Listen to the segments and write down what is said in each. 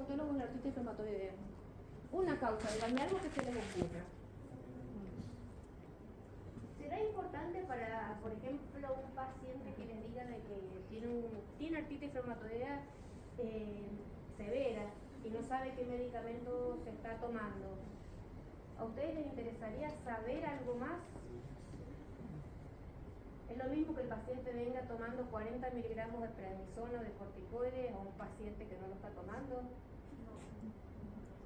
odontólogos la artritis reumatoidea? Una causa, díganme algo que se les ocurra. ¿Será importante para, por ejemplo, un paciente que les diga de que tiene artritis reumatoidea severa y no sabe qué medicamento se está tomando? ¿A ustedes les interesaría saber algo más? ¿Es lo mismo que el paciente venga tomando 40 miligramos de prednisona o de corticoides a un paciente que no lo está tomando?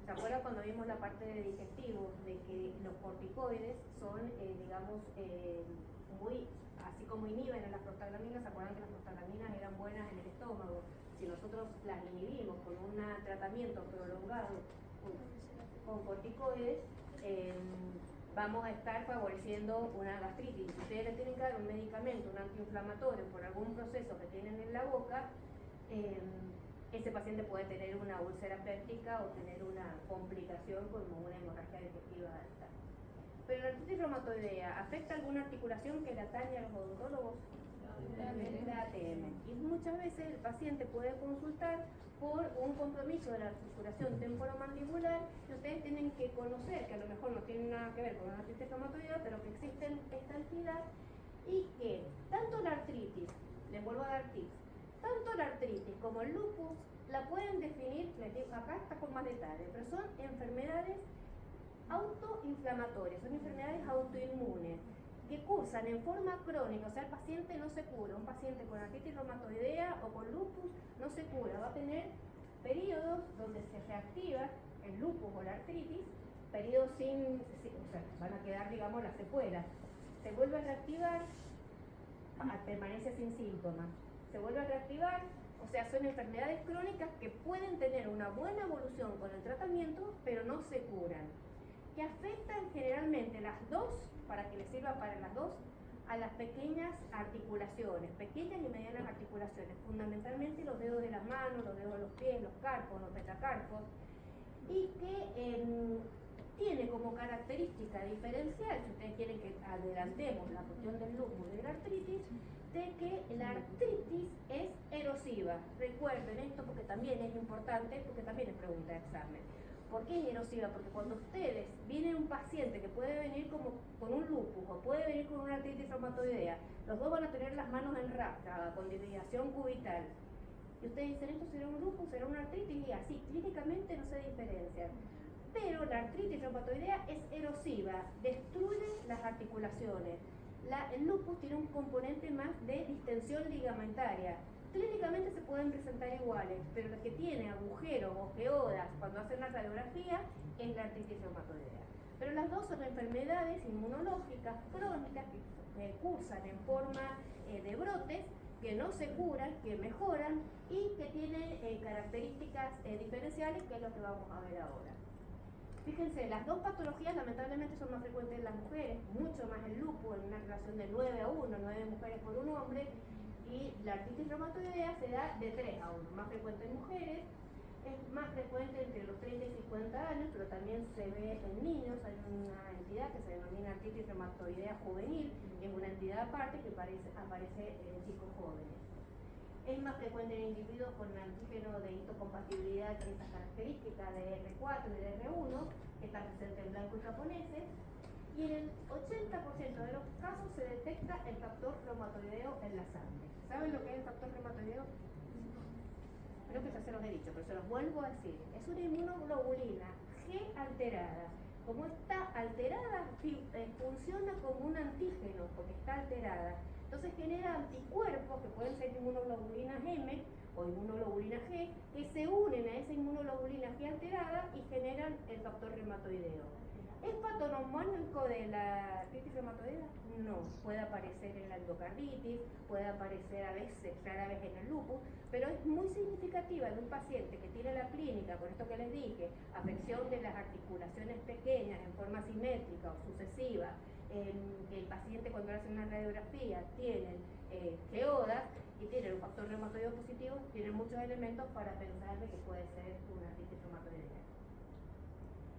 ¿Se acuerdan cuando vimos la parte de digestivo? De que los corticoides son, digamos, muy, así como inhiben a las prostaglandinas. ¿Se acuerdan que las prostaglandinas eran buenas en el estómago? Si nosotros las inhibimos con un tratamiento prolongado con corticoides, vamos a estar favoreciendo una gastritis. Si ustedes le tienen que dar un medicamento, un antiinflamatorio por algún proceso que tienen en la boca, ese paciente puede tener una úlcera péptica o tener una complicación como una hemorragia digestiva alta. Pero la artritis reumatoidea, ¿afecta alguna articulación que le atañe a los odontólogos? La ATM. Y muchas veces el paciente puede consultar por un compromiso de la articulación temporomandibular que ustedes tienen que conocer, que a lo mejor no tiene nada que ver con una artritis reumatoidea, pero que existe esta entidad y que tanto la artritis, les vuelvo a dar tips, tanto la artritis como el lupus la pueden definir, les digo, acá está con más detalle, pero son enfermedades autoinflamatorias, son enfermedades autoinmunes que cursan en forma crónica, o sea, el paciente no se cura. Un paciente con artritis reumatoidea o con lupus no se cura, va a tener periodos donde se reactiva el lupus o la artritis, periodos o sea, van a quedar, digamos, las secuelas. Se vuelve a reactivar, permanece sin síntomas. Se vuelve a reactivar, o sea, son enfermedades crónicas que pueden tener una buena evolución con el tratamiento, pero no se curan. Que afectan generalmente las dos, para que les sirva para las dos, a las pequeñas articulaciones, pequeñas y medianas articulaciones, fundamentalmente los dedos de las manos, los dedos de los pies, los carpos, los metacarpos, y que tiene como característica diferencial, si ustedes quieren que adelantemos la cuestión del lupus y de la artritis, de que la artritis es erosiva. Recuerden esto porque también es importante, porque también es pregunta de examen. ¿Por qué es erosiva? Porque cuando ustedes viene un paciente que puede venir como con un lupus o puede venir con una artritis reumatoidea, los dos van a tener las manos enrascadas, con desviación cubital. Y ustedes dicen, ¿esto será un lupus, será una artritis? Y así, clínicamente no se diferencian. Pero la artritis reumatoidea es erosiva, destruye las articulaciones. El lupus tiene un componente más de distensión ligamentaria. Clínicamente se pueden presentar iguales, pero la que tiene agujeros o geodas cuando hacen la radiografía es la artritis reumatoidea. Pero las dos son enfermedades inmunológicas crónicas que cursan en forma de brotes, que no se curan, que mejoran y que tienen características diferenciales, que es lo que vamos a ver ahora. Fíjense, las dos patologías lamentablemente son más frecuentes en las mujeres, mucho más el lupus, en una relación de 9 a 1, 9 mujeres por un hombre, y la artritis reumatoidea se da de 3 a 1, más frecuente en mujeres, es más frecuente entre los 30 y 50 años, pero también se ve en niños. Hay una entidad que se denomina artritis reumatoidea juvenil, y es una entidad aparte que aparece en chicos jóvenes. Es más frecuente en individuos con antígeno de histocompatibilidad con esas características de R4 y de R1, que están presentes en blanco y japoneses, y en el 80% de los casos se detecta el factor reumatoideo en la sangre. ¿Saben lo que es el factor reumatoideo? Creo que ya se los he dicho, pero se los vuelvo a decir. Es una inmunoglobulina G alterada. Como está alterada, funciona como un antígeno, porque está alterada. Entonces genera anticuerpos, que pueden ser inmunoglobulinas M o inmunoglobulina G, que se unen a esa inmunoglobulina G alterada y generan el factor reumatoideo. ¿Es patognomónico de la artritis reumatoidea? No, puede aparecer en la endocarditis, puede aparecer a veces, rara vez en el lupus, pero es muy significativa de un paciente que tiene la clínica, por esto que les dije, afección de las articulaciones pequeñas en forma simétrica o sucesiva, que el paciente cuando le hacen una radiografía tiene geodas y tiene un factor reumatoideo positivo, tiene muchos elementos para pensar de que puede ser una artritis reumatoidea.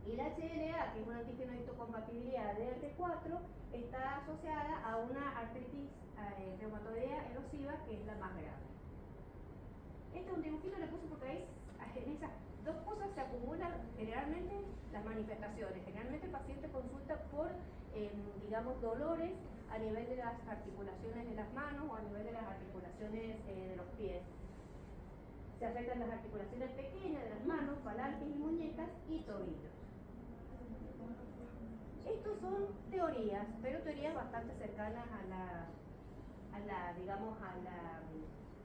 Y la HLA, que es un antígeno de histocompatibilidad de R4, está asociada a una artritis reumatoidea erosiva, que es la más grave. Este es un dibujito, le puse porque ahí, en esas dos cosas se acumulan generalmente, las manifestaciones. Generalmente el paciente consulta por, digamos, dolores a nivel de las articulaciones de las manos o a nivel de las articulaciones de los pies. Se afectan las articulaciones pequeñas de las manos, falanges y muñecas y tobillos. Estos son teorías, pero teorías bastante cercanas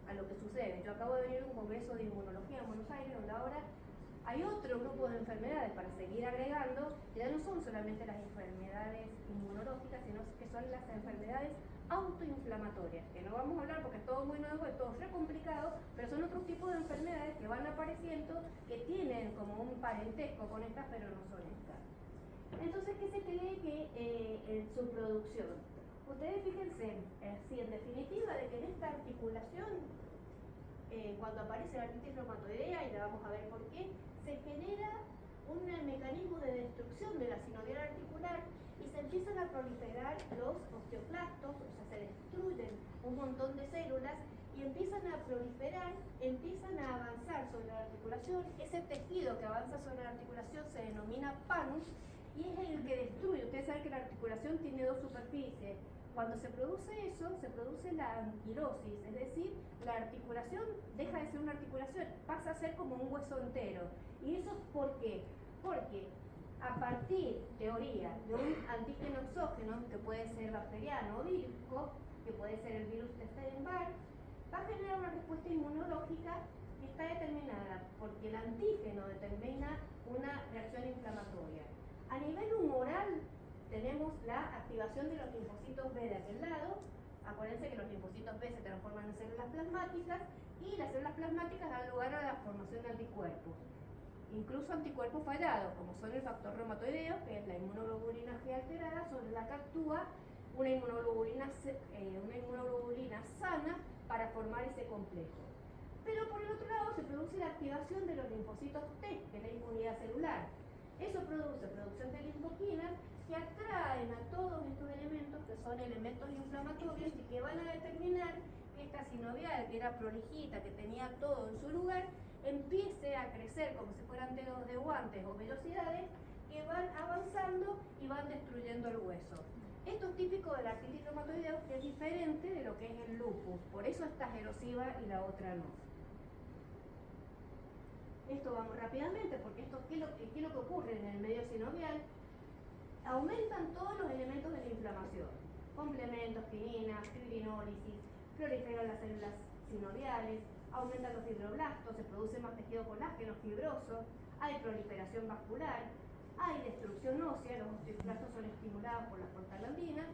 a lo que sucede. Yo acabo de venir a un congreso de inmunología en Buenos Aires, donde ahora hay otro grupo de enfermedades para seguir agregando, que ya no son solamente las enfermedades inmunológicas, sino que son las enfermedades autoinflamatorias, que no vamos a hablar porque es todo muy nuevo, es todo re complicado, pero son otros tipos de enfermedades que van apareciendo, que tienen como un parentesco con estas, pero no son estas. Entonces, ¿qué se cree que en su producción? Ustedes fíjense, si en definitiva, de que en esta articulación, cuando aparece la artritis reumatoidea, y la vamos a ver por qué, se genera un mecanismo de destrucción de la sinovial articular y se empiezan a proliferar los osteoclastos, o sea, se destruyen un montón de células y empiezan a proliferar, empiezan a avanzar sobre la articulación. Ese tejido que avanza sobre la articulación se denomina panus y es el que destruye. Ustedes saben que la articulación tiene dos superficies. Cuando se produce eso, se produce la anquilosis, es decir, la articulación deja de ser una articulación, pasa a ser como un hueso entero. ¿Y eso por qué? Porque a partir, teoría, de un antígeno exógeno, que puede ser bacteriano o vírico, que puede ser el virus de Epstein-Barr, va a generar una respuesta inmunológica que está determinada porque el antígeno determina una reacción inflamatoria. A nivel humoral, tenemos la activación de los linfocitos B de aquel lado. Acuérdense que los linfocitos B se transforman en células plasmáticas y las células plasmáticas dan lugar a la formación de anticuerpos. Incluso anticuerpos fallados, como son el factor reumatoideo, que es la inmunoglobulina G alterada, sobre la que actúa una inmunoglobulina sana para formar ese complejo. Pero por el otro lado se produce la activación de los linfocitos T, que es la inmunidad celular. Eso produce producción de linfoquinas que atraen a todos estos elementos que son elementos inflamatorios y que van a determinar que esta sinovial, que era prolijita, que tenía todo en su lugar, empiece a crecer como si fueran dedos de guantes o vellosidades que van avanzando y van destruyendo el hueso. Esto es típico de la artritis reumatoidea, que es diferente de lo que es el lupus, por eso esta es erosiva y la otra no. Esto vamos rápidamente, porque esto, ¿qué es lo que ocurre en el medio sinovial? Aumentan todos los elementos de la inflamación, complementos, quininas, fibrinólisis, proliferan las células sinoviales, aumentan los fibroblastos, se produce más tejido colágeno fibroso, hay proliferación vascular, hay destrucción ósea, los osteoclastos son estimulados por las prostaglandinas,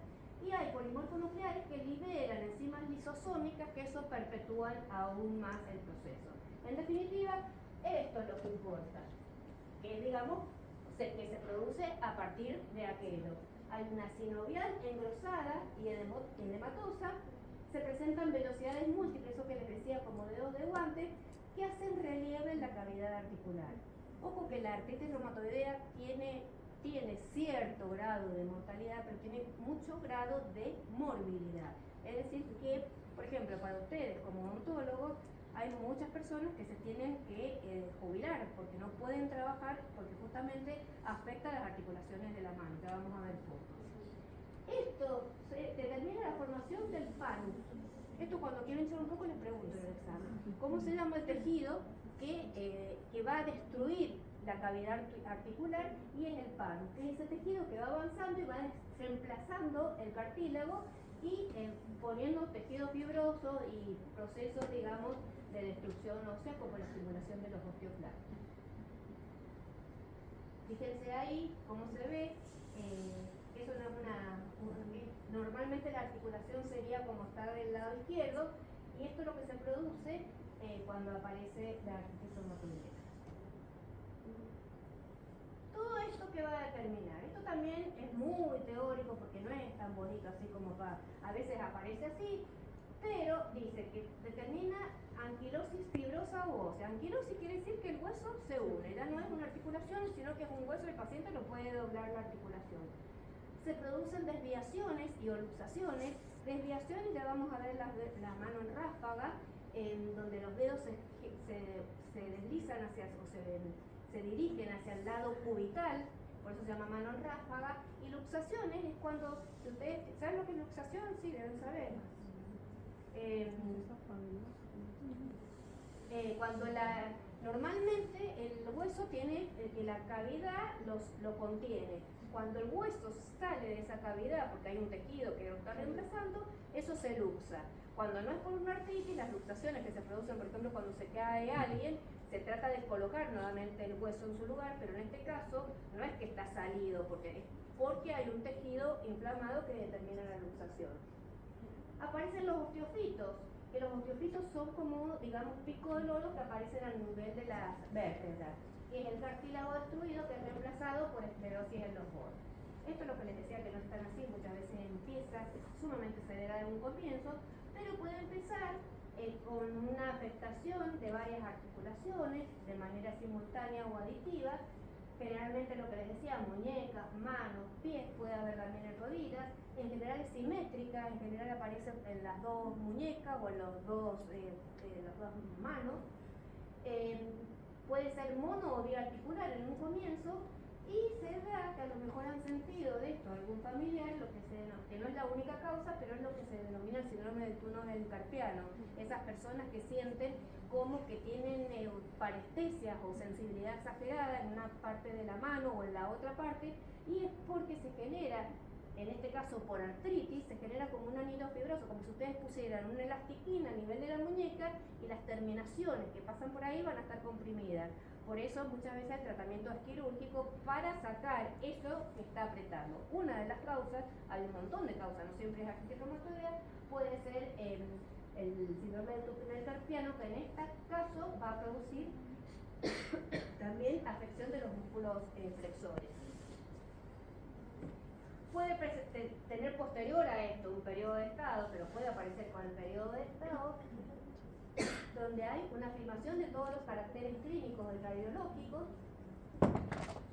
y hay polimorfonucleares que liberan enzimas lisosómicas que eso perpetúan aún más el proceso. En definitiva, esto es lo que importa, que es, digamos, que se produce a partir de aquello. Hay una sinovial engrosada y edematosa, se presentan vellosidades múltiples, eso que les decía como dedos de guante, que hacen relieve en la cavidad articular. Ojo que la artritis reumatoidea tiene cierto grado de mortalidad, pero tiene mucho grado de morbilidad. Es decir que, por ejemplo, para ustedes como odontólogos, hay muchas personas que se tienen que jubilar porque no pueden trabajar porque justamente afecta las articulaciones de la mano. Ya vamos a ver fotos. Esto determina la formación del panus. Esto cuando quiero hinchar un poco les pregunto en el examen. ¿Cómo se llama el tejido que va a destruir la cavidad articular? Y es el panus, que es ese tejido que va avanzando y va reemplazando el cartílago y poniendo tejido fibroso y procesos, digamos, de destrucción ósea como la estimulación de los osteoclastos. Fíjense ahí cómo se ve, eso no es normalmente la articulación sería como está del lado izquierdo, y esto es lo que se produce cuando aparece la artritis reumatoidea. Todo esto que va a determinar, esto también es muy teórico porque no es tan bonito así como va, a veces aparece así, pero dice que determina anquilosis fibrosa u ósea. Anquilosis quiere decir que el hueso se une, ya no es una articulación, sino que es un hueso, el paciente no puede doblar la articulación. Se producen desviaciones y luxaciones. Desviaciones, ya vamos a ver la mano en ráfaga, en donde los dedos se se deslizan hacia, o se dirigen hacia el lado cubital, por eso se llama mano en ráfaga. Y luxaciones es cuando, si ustedes saben lo que es luxación, sí, deben saber. Cuando normalmente el hueso tiene, la cavidad lo contiene. Cuando el hueso sale de esa cavidad, porque hay un tejido que lo está reemplazando, eso se luxa. Cuando no es por una artritis, las luxaciones que se producen, por ejemplo, cuando se cae alguien, se trata de colocar nuevamente el hueso en su lugar, pero en este caso no es que está salido, porque hay un tejido inflamado que determina la luxación. Aparecen los osteofitos, que los osteofitos son como, digamos, picos de loros que aparecen al nivel de las vértebras, y es el cartílago destruido que es reemplazado por esclerosis en los bordes. Esto es lo que les decía, que no están así, muchas veces empieza sumamente severa de un comienzo, pero puede empezar con una afectación de varias articulaciones de manera simultánea o aditiva. Generalmente lo que les decía, muñecas, manos, pies, puede haber también en rodillas. En general es simétrica, en general aparece en las dos muñecas o en las dos manos. Puede ser mono o biarticular en un comienzo, y se da que a lo mejor han sentido de esto algún familiar, que no es la única causa, pero es lo que se denomina el síndrome del túnel carpiano. Esas personas que sienten como que tienen parestesias o sensibilidad exagerada en una parte de la mano o en la otra parte, y es porque se genera, en este caso por artritis, se genera como un anillo fibroso, como si ustedes pusieran una elastiquina a nivel de la muñeca y las terminaciones que pasan por ahí van a estar comprimidas. Por eso muchas veces el tratamiento es quirúrgico para sacar eso que está apretando. Una de las causas, hay un montón de causas, no siempre es artritis reumatoidea, puede ser el síndrome del túnel carpiano, que en este caso va a producir también afección de los músculos flexores. Puede tener posterior a esto un periodo de estado, pero puede aparecer con el periodo de estado, donde hay una afirmación de todos los caracteres clínicos del radiológico.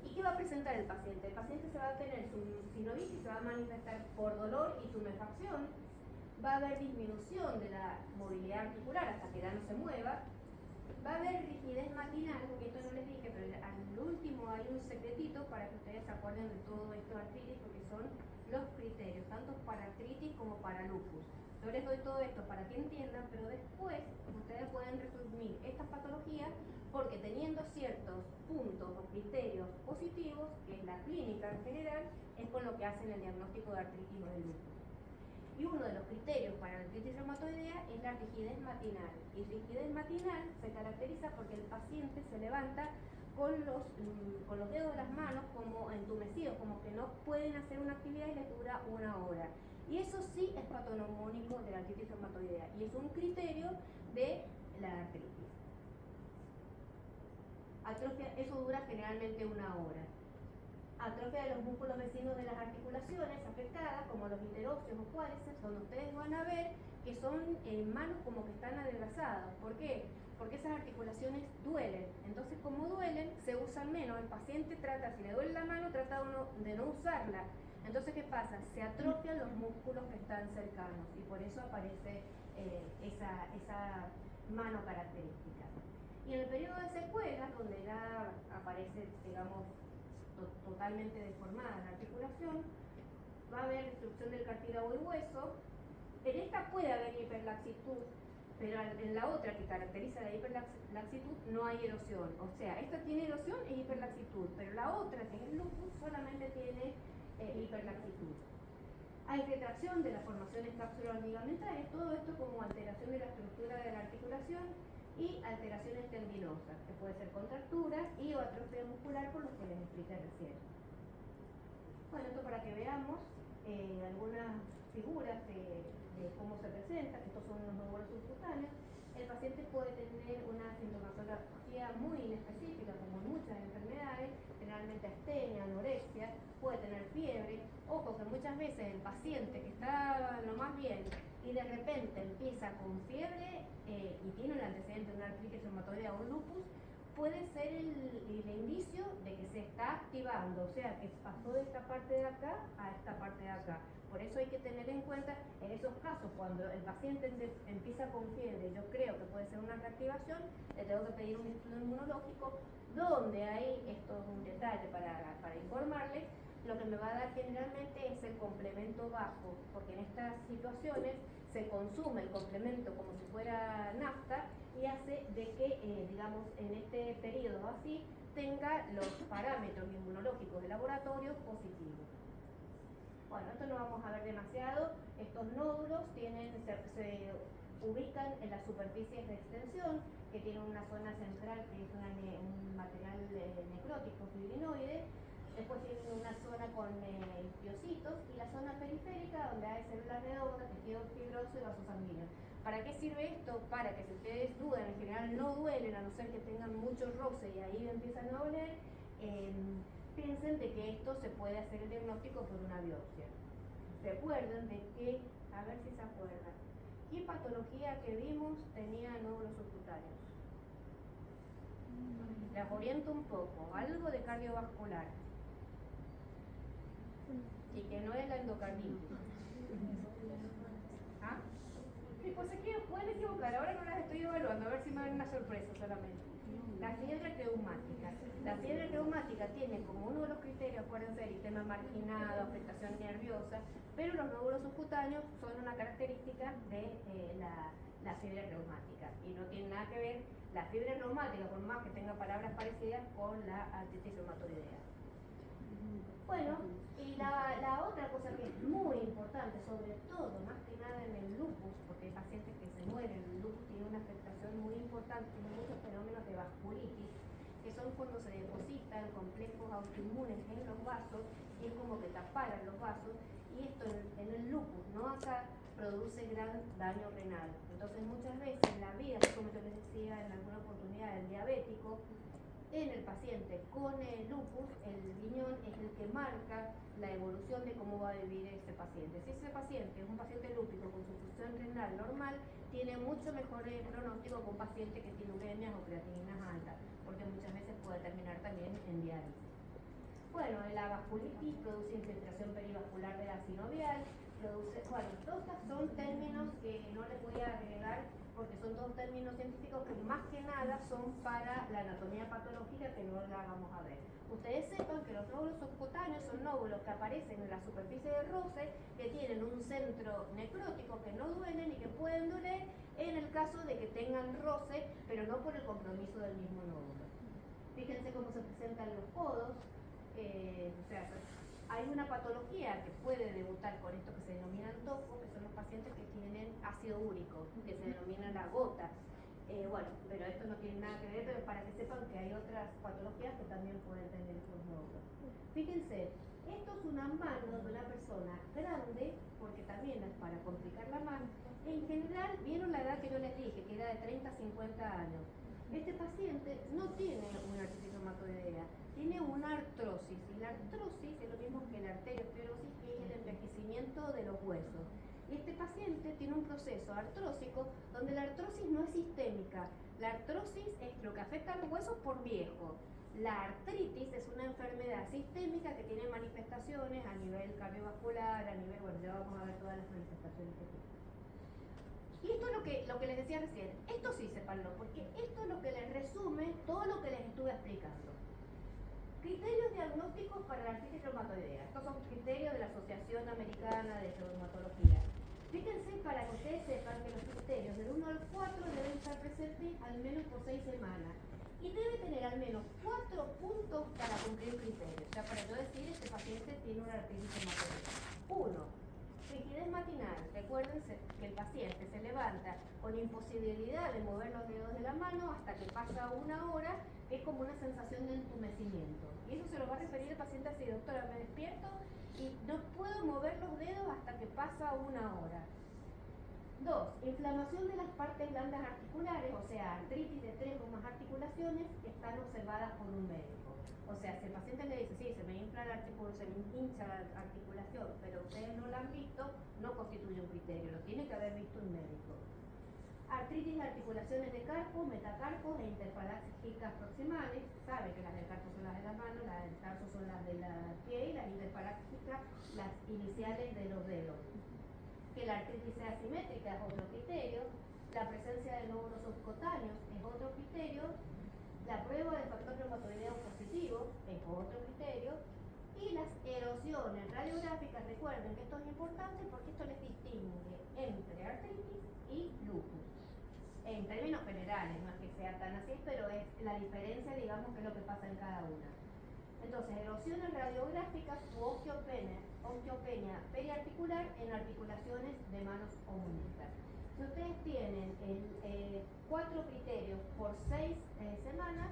¿Y qué va a presentar el paciente? El paciente se va a tener su sinovitis, se va a manifestar por dolor y tumefacción, va a haber disminución de la movilidad articular hasta que ya no se mueva, va a haber rigidez matinal, que esto no les dije, pero al último hay un secretito para que ustedes se acuerden de todo esto de artritis, porque son los criterios, tanto para artritis como para lupus. Yo les doy todo esto para que entiendan, pero después ustedes pueden resumir estas patologías, porque teniendo ciertos puntos o criterios positivos, que es la clínica en general, es con lo que hacen el diagnóstico de artritis o de lupus. Y uno de los criterios para la artritis reumatoidea es la rigidez matinal. Y rigidez matinal se caracteriza porque el paciente se levanta con los dedos de las manos como entumecidos, como que no pueden hacer una actividad y les dura una hora. Y eso sí es patognomónico de la artritis reumatoidea y es un criterio de la artritis. Atrofia, eso dura generalmente una hora. Atrofia de los músculos vecinos de las articulaciones afectadas, como los interóseos o cuádriceps, donde ustedes van a ver que son manos como que están adelgazadas. ¿Por qué? Porque esas articulaciones duelen. Entonces, como duelen, se usan menos. El paciente trata, si le duele la mano, trata de no usarla. Entonces, ¿qué pasa? Se atrofian los músculos que están cercanos y por eso aparece esa mano característica. Y en el periodo de secuelas, donde ya aparece, digamos, totalmente deformada la articulación, va a haber destrucción del cartílago y hueso. En esta puede haber hiperlaxitud, pero en la otra que caracteriza la hiperlaxitud no hay erosión. O sea, esta tiene erosión e hiperlaxitud, pero la otra, que es el lupus, solamente tiene hiperlaxitud. Hay retracción de las formaciones cápsulas ligamentarias, todo esto como alteración de la estructura de la articulación y alteraciones tendinosas, que puede ser contractura y o atrofia muscular, por lo que les expliqué recién. Bueno, esto para que veamos algunas figuras de cómo se presenta, que estos son los nódulos subcutáneos. El paciente puede tener una sintomatología muy inespecífica, como en muchas enfermedades, generalmente astenia, anorexia, puede tener fiebre. Ojo que muchas veces el paciente que está lo más bien y de repente empieza con fiebre y tiene un antecedente de una artritis reumatoidea o un lupus, puede ser el indicio de que se está activando, o sea, que pasó de esta parte de acá a esta parte de acá. Por eso hay que tener en cuenta, en esos casos, cuando el paciente empieza con fiebre, yo creo que puede ser una reactivación, le tengo que pedir un estudio inmunológico, donde hay, esto es un detalle para informarles, lo que me va a dar generalmente es el complemento bajo, porque en estas situaciones se consume el complemento como si fuera nafta y hace de que, digamos, en este periodo así, tenga los parámetros inmunológicos de laboratorio positivos. Bueno, esto no vamos a ver demasiado. Estos nódulos se ubican en las superficies de extensión, que tienen una zona central que es un material necrótico fibrinoide. Después tienen una zona con piocitos y la zona periférica donde hay células redondas, tejido fibroso y vasos sanguíneos. ¿Para qué sirve esto? Para que si ustedes dudan, en general no duelen, a no ser que tengan mucho roce y ahí empiezan a doler, piensen de que esto se puede hacer el diagnóstico por una biopsia. Recuerden de que, a ver si se acuerdan, ¿qué patología que vimos tenía nódulos subcutáneos? Las oriento un poco, algo de cardiovascular y que no es la endocarditis. ¿Ah? Sí, pues se pueden equivocar, ahora no las estoy evaluando, a ver si me dan una sorpresa solamente. La fiebre reumática. La fiebre reumática tiene como uno de los criterios, acuérdense, eritema marginado, afectación nerviosa, pero los nódulos subcutáneos son una característica de la fiebre reumática y no tiene nada que ver la fiebre reumática, por más que tenga palabras parecidas, con la artritis reumatoidea. Bueno, y la otra cosa que es muy importante, sobre todo, más que nada en el lupus, porque hay pacientes que se mueren, el lupus tiene una afectación muy importante, tiene muchos fenómenos de vasculitis, que son cuando se depositan complejos autoinmunes en los vasos, y es como que taparan los vasos, y esto en el lupus, no acá, produce gran daño renal. Entonces muchas veces la vida, como yo les decía en alguna oportunidad, el diabético, en el paciente con el lupus, el riñón es el que marca la evolución de cómo va a vivir ese paciente. Si ese paciente es un paciente lúpico con su función renal normal, tiene mucho mejor pronóstico que un paciente que tiene uremias o creatininas altas, porque muchas veces puede terminar también en diálisis. Bueno, la vasculitis produce infiltración perivascular de la sinovial, bueno, todos estos son términos que no les voy a agregar porque son todos términos científicos que más que nada son para la anatomía patológica, que no la vamos a ver. Ustedes sepan que los nódulos subcutáneos son nódulos que aparecen en la superficie del roce, que tienen un centro necrótico, que no duelen y que pueden doler en el caso de que tengan roce, pero no por el compromiso del mismo nódulo. Fíjense cómo se presentan los codos. O sea, hay una patología que puede debutar con esto que se denomina TOFO, que son los pacientes que tienen ácido úrico, que se denomina la gota. Bueno, pero esto no tiene nada que ver, pero para que sepan que hay otras patologías que también pueden tener estos nódulos. Fíjense, esto es una mano de una persona grande, porque también es para complicar la mano. En general, vieron la edad que yo les dije, que era de 30 a 50 años. Este paciente no tiene una artritis reumatoidea, tiene una artrosis, y la artrosis es lo mismo que la arteriosclerosis, que es el envejecimiento de los huesos. Y este paciente tiene un proceso artrósico donde la artrosis no es sistémica, la artrosis es lo que afecta a los huesos por viejo. La artritis es una enfermedad sistémica que tiene manifestaciones a nivel cardiovascular, a nivel, bueno, ya vamos a ver todas las manifestaciones que tiene. Y esto es lo que les decía recién, esto sí sépanlo, porque esto es lo que les resume todo lo que les estuve explicando. Criterios diagnósticos para la artritis reumatoidea. Estos son criterios de la Asociación Americana de Reumatología. Fíjense, para que ustedes sepan que los criterios del 1 al 4 deben estar presentes al menos por 6 semanas. Y debe tener al menos 4 puntos para cumplir criterios. O sea, para yo decir, este paciente tiene una artritis reumatoidea. 1. Rigidez matinal. Recuérdense que el paciente se levanta con imposibilidad de mover los dedos de la mano hasta que pasa una hora, que es como una sensación de entumecimiento. Y eso se lo va a referir el paciente así: doctora, me despierto y no puedo mover los dedos hasta que pasa una hora. 2. Inflamación de las partes blandas articulares, o sea, artritis de 3 o más articulaciones que están observadas por un médico. O sea, si el paciente le dice, sí, se me infla la articulación, pero ustedes no la han visto, no constituye un criterio, lo tiene que haber visto un médico. Artritis de articulaciones de carpo, metacarpos e interfalángicas proximales. Sabe que las del carpo son las de las manos, las del tarso son las del pie y las interfalángicas las iniciales de los dedos. Que la artritis sea simétrica es otro criterio. La presencia de nódulos subcutáneos es otro criterio. La prueba de factor reumatoideo positivo es otro criterio. Y las erosiones radiográficas, recuerden que esto es importante porque esto les distingue entre artritis y lupus. En términos generales, no es que sea tan así, pero es la diferencia, digamos, que es lo que pasa en cada una. Entonces, erosiones radiográficas u osteopenia periarticular en articulaciones de manos o muñecas. Si ustedes tienen 4 criterios por 6 semanas,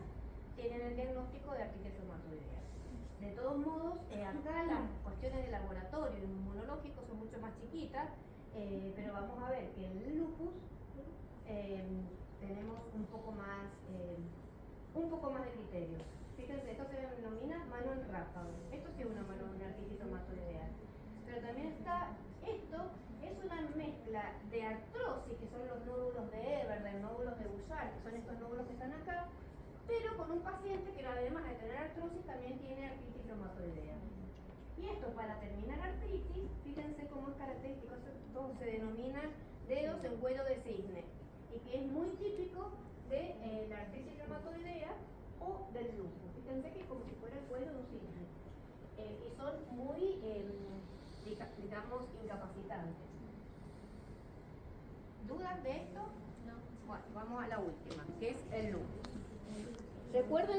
tienen el diagnóstico de artritis reumatoidea. De todos modos, acá las cuestiones de laboratorio inmunológico son mucho más chiquitas, pero vamos a ver que en el lupus tenemos un poco más de criterios. Fíjense, esto se denomina mano en ráfago. Esto sí es una mano en artritis reumatoidea. Pero también está, esto es una mezcla de artrosis, que son los nódulos de Everden, nódulos de Bouchard, que son estos nódulos que están acá, pero con un paciente que además de tener artrosis también tiene artritis reumatoidea. Y esto, para terminar artritis, fíjense cómo es característico, esto se denomina dedos en cuello de cisne, y que es muy típico de la artritis reumatoidea o del lupus. Fíjense que es como si fuera el cuello de un cisne. Y son muy, digamos, incapacitantes. ¿Dudas de esto? No. Bueno, vamos a la última, que es el lupus. Recuerden